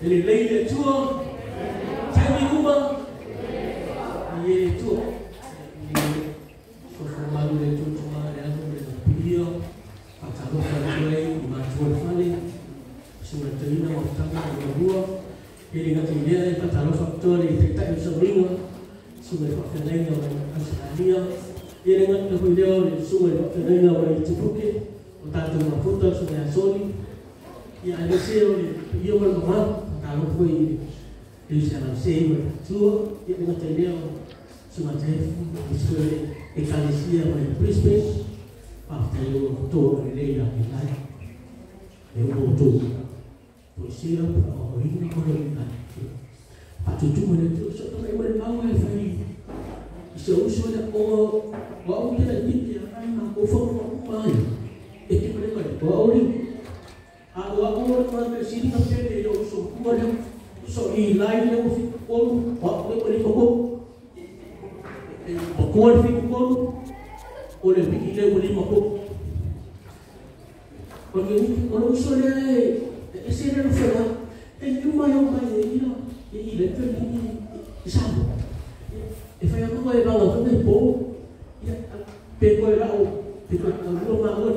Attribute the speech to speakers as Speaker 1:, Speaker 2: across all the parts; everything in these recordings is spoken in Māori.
Speaker 1: Ele leile Chúa, sai đi kuma, ye Chúa, formado de Chúa cuma ada de video, pasado para ele, mas Chúa fale, sudah terima waktu kedua, ele nggak tidak pasado faktor ele tak bisa beringat, sudah faktor lain yang Australia, ele nggak video sudah faktor lain yang orang Jepun, tanto uma foto sudah soli, ya ada sih dia bermain kalau foi bisa nascer Chúa dia dengan cara semacam itu ekalesia oleh Brisbane after you to relay yang lain yang betul posisi apa ini korban pak cucu mana tu satu mereka tahu efek seusul aku wau dia dia aku fokus mai itu mereka wau ni aku orang sini nampak dia usul kuat so lain yang fikul waktu boleh fikul kuat fikul oleh fikir boleh makuk bagaimana orang usul dia sebenarnya fela cuma yang baik ini lepas ini sama efek apa kau yang lalu tu po ya pekoi lau pekoi kalau makan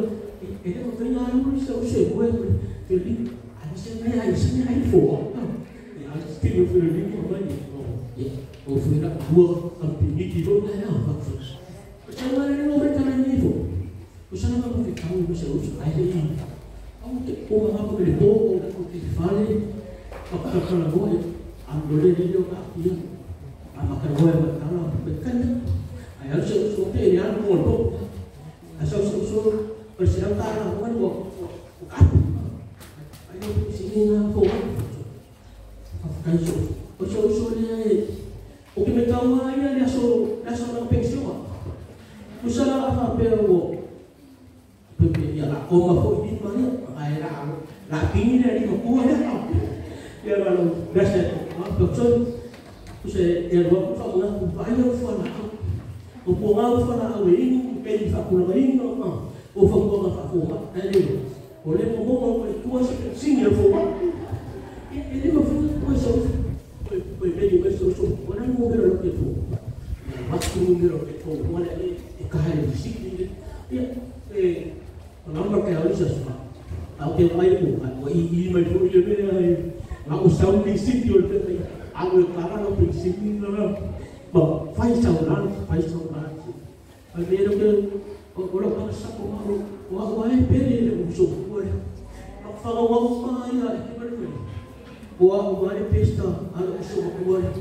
Speaker 1: itu makanya orang usul boleh jadi ada sebenarnya ada for still feeling money o fuera dua campini kilo na faksos macam mana ni mereka ni itu usah nak pakai kamu bisa usah ada ini kamu tak orang apa boleh bawa aku tidak fale apa kalau boleh ambil dia juga dia makan boleh kalau bekan ayah susu dia yang mau asal susu bersiap tanah kan buat ayah sini nak bawa kaisut, usul dia, okey mereka mana dia nak pensiun, usaha apa perlu, ya nak koma kau ini mana, ayah nak pingin dari kau ada, ya kalau dasar, pensiun, usaha dia buat apa nak, bayar apa nak, upah apa nak, ini, kain fakul ini, upah apa fakul, ada, boleh ngomong apa itu asal sini apa. Ini mungkin masuk, boleh masuk orang mungkin orang itu, waktu mungkin orang itu, mana ni kahari bisik ni, nampak kahari sesuatu, aku yang lain bukan, ini macam ni, aku sound bisik dia tu, aku karang aku bisik ni lah, bah, Faisal, ada orang masak orang beri musuh, kalau orang mana buat pesta anak usul buat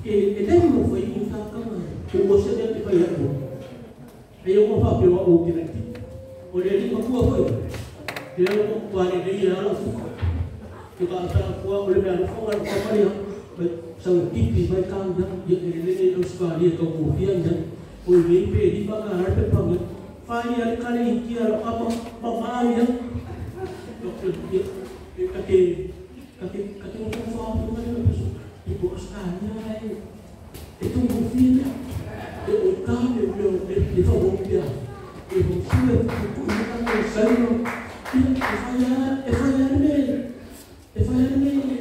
Speaker 1: itu mau foi kita kan umusnya dia dibayar tu Ayo mo pa pio o kinati. O le ni ko ko. Dia ko kwa ni dia ala su. Kita antara ko le me ko ko pa ya. Sang tipi bai kang da ye le le suka dia ko ko pian da. O le pe di pa ga pe pa ga. Fa ni al kali ki ar apa pa ma ya. Dokter dia kaki mo fa ko ma ibu sekalian itu mungkin kami belum difahamkan ibu sudah bukan saya efayarme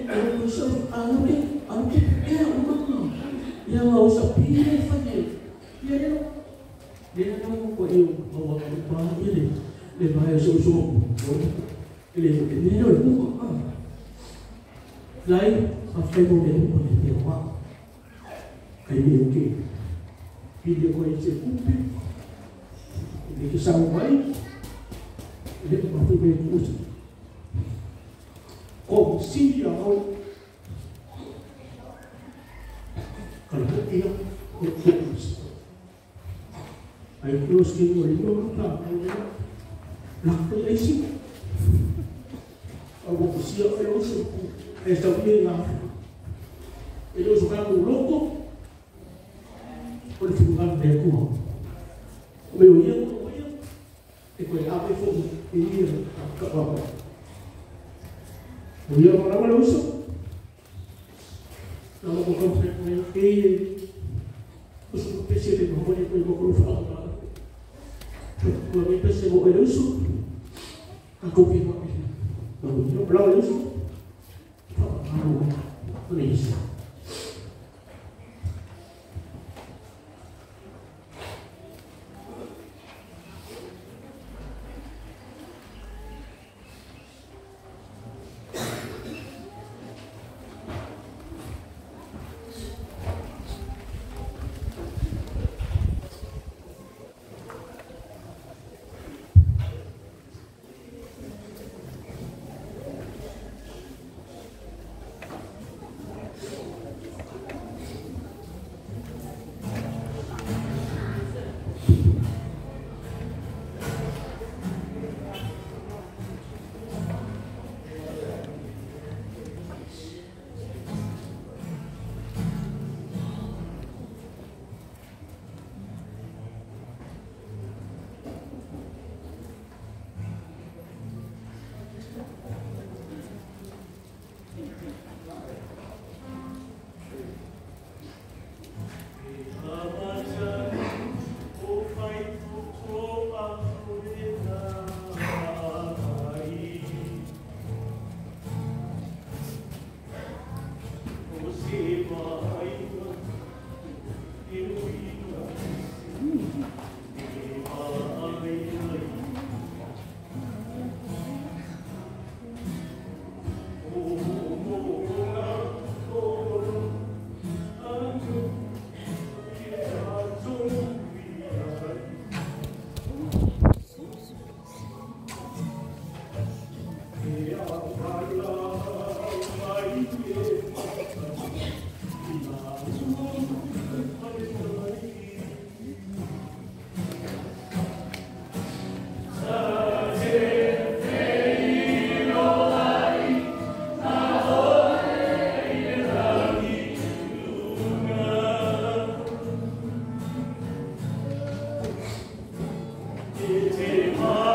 Speaker 1: aku usah anak ya umma ya mau sapi efayar ya dia nak kau itu bawa apa ini dia bayar susu ini loh lain apa yang boleh dia buat kayak ni video ko isi kupi ini kisah baik ini waktu berus kok sih ya kalau dia kurus ayo terus kita boleh nak lakukan isi aku siap terus esta vida ellos jugaban loco por el lugar de Cuba me oían y pues a veces y acababa oían para el uso no lo puedo hacer con el que pues una especie de memoria que yo cruzaba cuando empecé a mover el uso a confirmar cuando yo hablaba el uso please. It